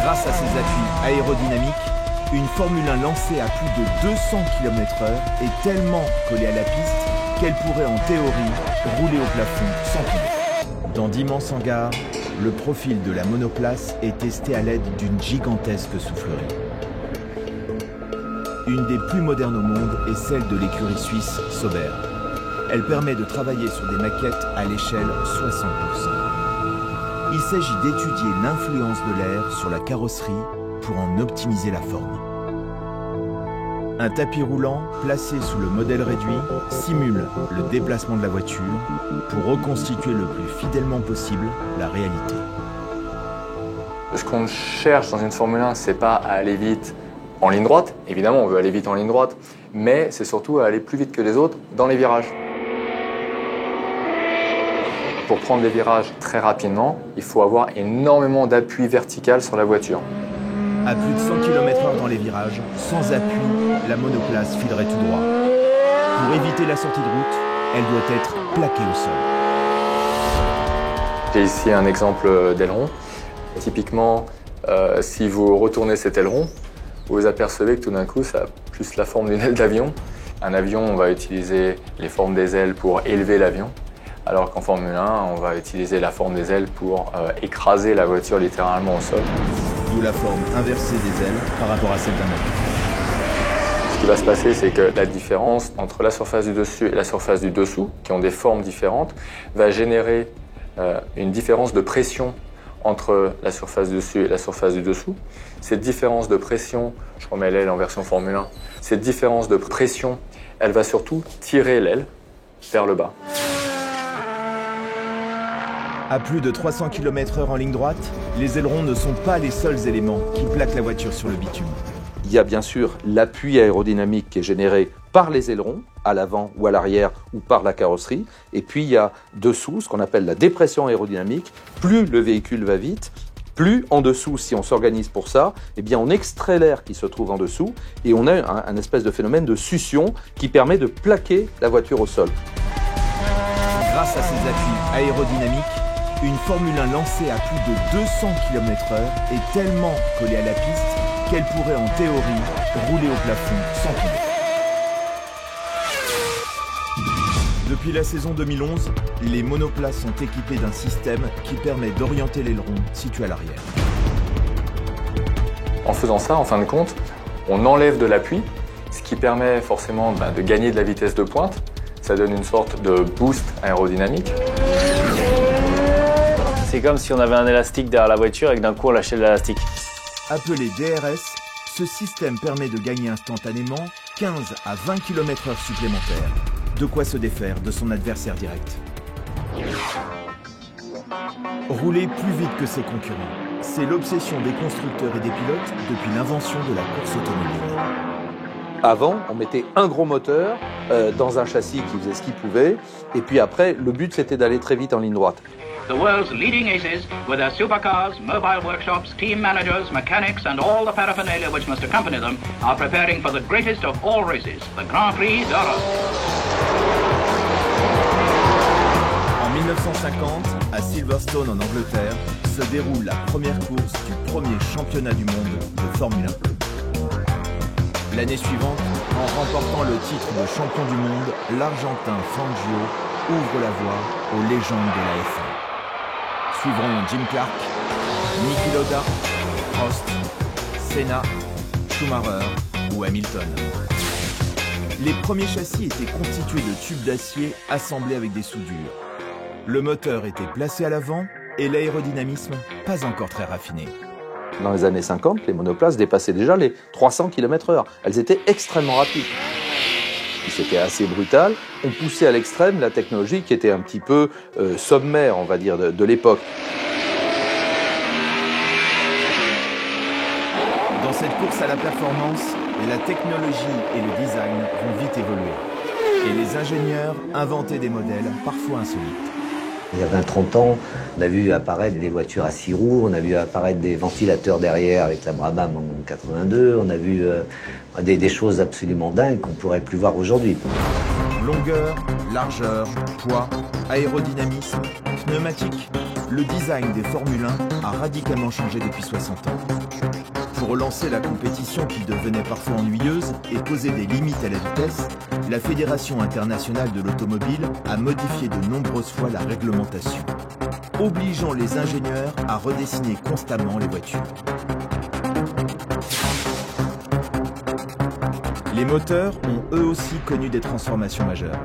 Grâce à ses appuis aérodynamiques, une Formule 1 lancée à plus de 200 km/h est tellement collée à la piste qu'elle pourrait en théorie rouler au plafond sans pilote. Dans d'immenses hangars, le profil de la monoplace est testé à l'aide d'une gigantesque soufflerie. Une des plus modernes au monde est celle de l'écurie suisse Sauber. Elle permet de travailler sur des maquettes à l'échelle 60%. Il s'agit d'étudier l'influence de l'air sur la carrosserie pour en optimiser la forme. Un tapis roulant placé sous le modèle réduit simule le déplacement de la voiture pour reconstituer le plus fidèlement possible la réalité. Ce qu'on cherche dans une Formule 1, c'est pas à aller vite en ligne droite. Évidemment, on veut aller vite en ligne droite, mais c'est surtout à aller plus vite que les autres dans les virages. Pour prendre des virages très rapidement, il faut avoir énormément d'appui vertical sur la voiture. À plus de 100 km/h dans les virages, sans appui, la monoplace filerait tout droit. Pour éviter la sortie de route, elle doit être plaquée au sol. J'ai ici un exemple d'aileron. Typiquement, si vous retournez cet aileron, vous apercevez que tout d'un coup, ça a plus la forme d'une aile d'avion. Un avion, on va utiliser les formes des ailes pour élever l'avion, alors qu'en Formule 1, on va utiliser la forme des ailes pour écraser la voiture littéralement au sol. D'où la forme inversée des ailes par rapport à celle d'un avion. Ce qui va se passer, c'est que la différence entre la surface du dessus et la surface du dessous, qui ont des formes différentes, va générer une différence de pression entre la surface du dessus et la surface du dessous. Cette différence de pression, je remets l'aile en version Formule 1, cette différence de pression, elle va surtout tirer l'aile vers le bas. À plus de 300 km/h en ligne droite, les ailerons ne sont pas les seuls éléments qui plaquent la voiture sur le bitume. Il y a bien sûr l'appui aérodynamique qui est généré par les ailerons, à l'avant ou à l'arrière, ou par la carrosserie. Et puis il y a dessous ce qu'on appelle la dépression aérodynamique. Plus le véhicule va vite, plus en dessous, si on s'organise pour ça, eh bien on extrait l'air qui se trouve en dessous et on a un espèce de phénomène de succion qui permet de plaquer la voiture au sol. Grâce à ses appuis aérodynamiques, une Formule 1 lancée à plus de 200 km/h est tellement collée à la piste qu'elle pourrait en théorie rouler au plafond sans pilote. Depuis la saison 2011, les monoplaces sont équipées d'un système qui permet d'orienter l'aileron situé à l'arrière. En faisant ça, en fin de compte, on enlève de l'appui, ce qui permet forcément de gagner de la vitesse de pointe. Ça donne une sorte de boost aérodynamique. C'est comme si on avait un élastique derrière la voiture et que d'un coup on lâchait l'élastique. Appelé DRS, ce système permet de gagner instantanément 15 à 20 km/h supplémentaires. De quoi se défaire de son adversaire direct. Rouler plus vite que ses concurrents, c'est l'obsession des constructeurs et des pilotes depuis l'invention de la course automobile. Avant, on mettait un gros moteur dans un châssis qui faisait ce qu'il pouvait, et puis après, le but c'était d'aller très vite en ligne droite. The world's leading aces, with their supercars, mobile workshops, team managers, mechanics, and all the paraphernalia which must accompany them, are preparing for the greatest of all races, the Grand Prix d'Europe. En 1950, à Silverstone en Angleterre, se déroule la première course du premier championnat du monde de Formule 1. L'année suivante, en remportant le titre de champion du monde, l'Argentin Fangio ouvre la voie aux légendes de la F1. Suivront Jim Clark, Niki Lauda, Prost, Senna, Schumacher ou Hamilton. Les premiers châssis étaient constitués de tubes d'acier assemblés avec des soudures. Le moteur était placé à l'avant et l'aérodynamisme pas encore très raffiné. Dans les années 50, les monoplaces dépassaient déjà les 300 km/h. Elles étaient extrêmement rapides. C'était assez brutal. On poussait à l'extrême la technologie qui était un petit peu sommaire, on va dire, de l'époque. Dans cette course à la performance, la technologie et le design vont vite évoluer. Et les ingénieurs inventaient des modèles parfois insolites. Il y a 20-30 ans, on a vu apparaître des voitures à 6 roues, on a vu apparaître des ventilateurs derrière avec la Brabham en 82, on a vu des choses absolument dingues qu'on ne pourrait plus voir aujourd'hui. Longueur, largeur, poids, aérodynamisme, pneumatique, le design des Formule 1 a radicalement changé depuis 60 ans. Pour relancer la compétition qui devenait parfois ennuyeuse et poser des limites à la vitesse, la Fédération internationale de l'automobile a modifié de nombreuses fois la réglementation, obligeant les ingénieurs à redessiner constamment les voitures. Les moteurs ont eux aussi connu des transformations majeures.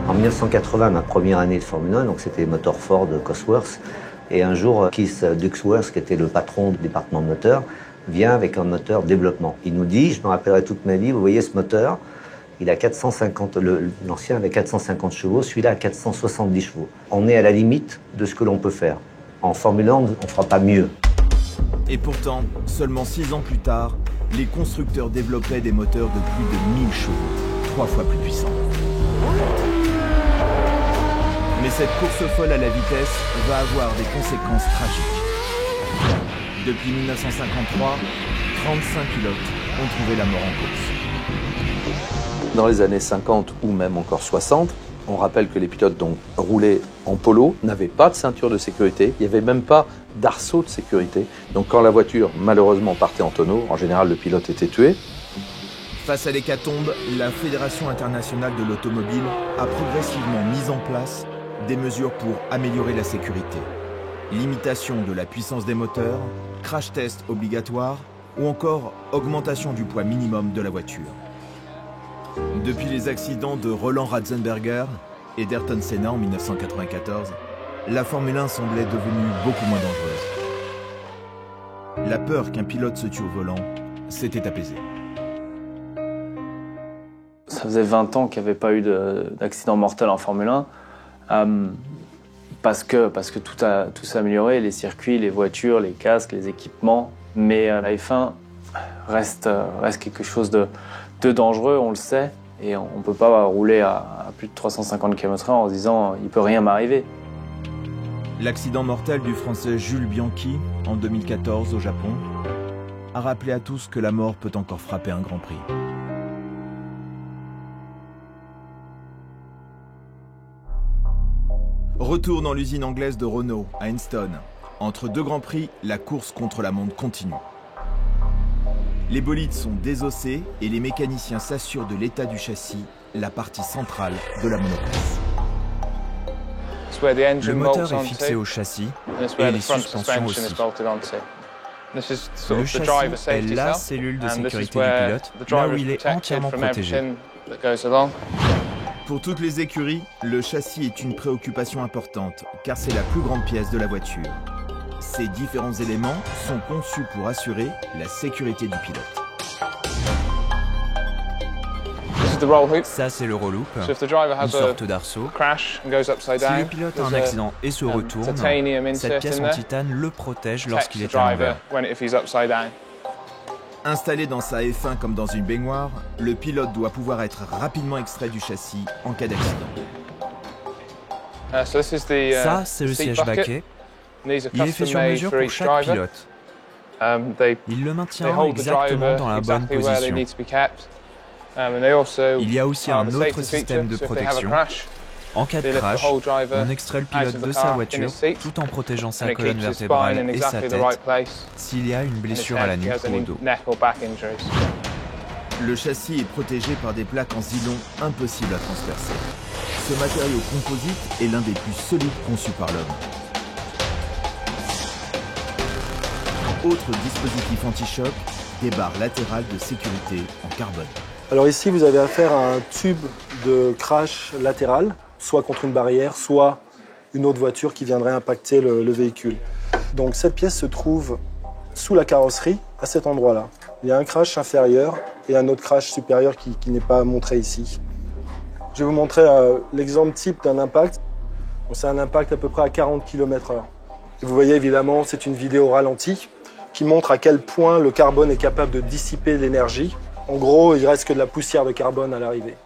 En 1980, ma première année de Formule 1, donc c'était les moteurs Ford Cosworth, et un jour, Keith Duxworth, qui était le patron du département de moteurs, vient avec un moteur développement. Il nous dit, je me rappellerai toute ma vie, vous voyez ce moteur, il a 450, l'ancien avait 450 chevaux, celui-là a 470 chevaux. On est à la limite de ce que l'on peut faire. En Formule 1, on ne fera pas mieux. Et pourtant, seulement 6 ans plus tard, les constructeurs développaient des moteurs de plus de 1000 chevaux, 3 fois plus puissants. Mais cette course folle à la vitesse va avoir des conséquences tragiques. Depuis 1953, 35 pilotes ont trouvé la mort en course. Dans les années 50 ou même encore 60, on rappelle que les pilotes donc roulaient en polo, n'avaient pas de ceinture de sécurité, il n'y avait même pas d'arceau de sécurité. Donc quand la voiture malheureusement partait en tonneau, en général le pilote était tué. Face à l'hécatombe, la Fédération internationale de l'automobile a progressivement mis en place des mesures pour améliorer la sécurité. Limitation de la puissance des moteurs, crash test obligatoire ou encore augmentation du poids minimum de la voiture. Depuis les accidents de Roland Ratzenberger et d'Ayrton Senna en 1994, la Formule 1 semblait devenue beaucoup moins dangereuse. La peur qu'un pilote se tue au volant s'était apaisée. Ça faisait 20 ans qu'il n'y avait pas eu d'accident mortel en Formule 1. Parce que tout s'est amélioré, les circuits, les voitures, les casques, les équipements. Mais la F1 reste quelque chose de dangereux, on le sait. Et on ne peut pas rouler à plus de 350 km/h en se disant « il ne peut rien m'arriver ». L'accident mortel du Français Jules Bianchi en 2014 au Japon a rappelé à tous que la mort peut encore frapper un Grand Prix. Retour dans l'usine anglaise de Renault, à Henston. Entre 2 Grands Prix, la course contre la montre continue. Les bolides sont désossés et les mécaniciens s'assurent de l'état du châssis, la partie centrale de la monoplace. Le moteur est fixé au châssis et les suspensions aussi. Le châssis est la cellule de sécurité du pilote, là où il est entièrement protégé. Pour toutes les écuries, le châssis est une préoccupation importante, car c'est la plus grande pièce de la voiture. Ces différents éléments sont conçus pour assurer la sécurité du pilote. Ça, c'est le roll hoop, une sorte d'arceau. Si le pilote a un accident et se retourne, cette pièce en titane le protège lorsqu'il est à l'envers. Installé dans sa F1 comme dans une baignoire, le pilote doit pouvoir être rapidement extrait du châssis en cas d'accident. Ça, c'est le siège baquet. Il est fait sur mesure pour chaque pilote. Il le maintient exactement dans la bonne position. Il y a aussi un autre système de protection. En cas de crash, on extrait le pilote de sa voiture tout en protégeant sa colonne vertébrale et sa tête s'il y a une blessure à la nuque ou au dos. Le châssis est protégé par des plaques en zylon impossibles à transpercer. Ce matériau composite est l'un des plus solides conçus par l'homme. Autre dispositif anti-choc, des barres latérales de sécurité en carbone. Alors ici, vous avez affaire à un tube de crash latéral, soit contre une barrière, soit une autre voiture qui viendrait impacter le véhicule. Donc cette pièce se trouve sous la carrosserie, à cet endroit-là. Il y a un crash inférieur et un autre crash supérieur qui n'est pas montré ici. Je vais vous montrer l'exemple type d'un impact. C'est un impact à peu près à 40 km/h. Vous voyez évidemment, c'est une vidéo ralentie qui montre à quel point le carbone est capable de dissiper l'énergie. En gros, il reste que de la poussière de carbone à l'arrivée.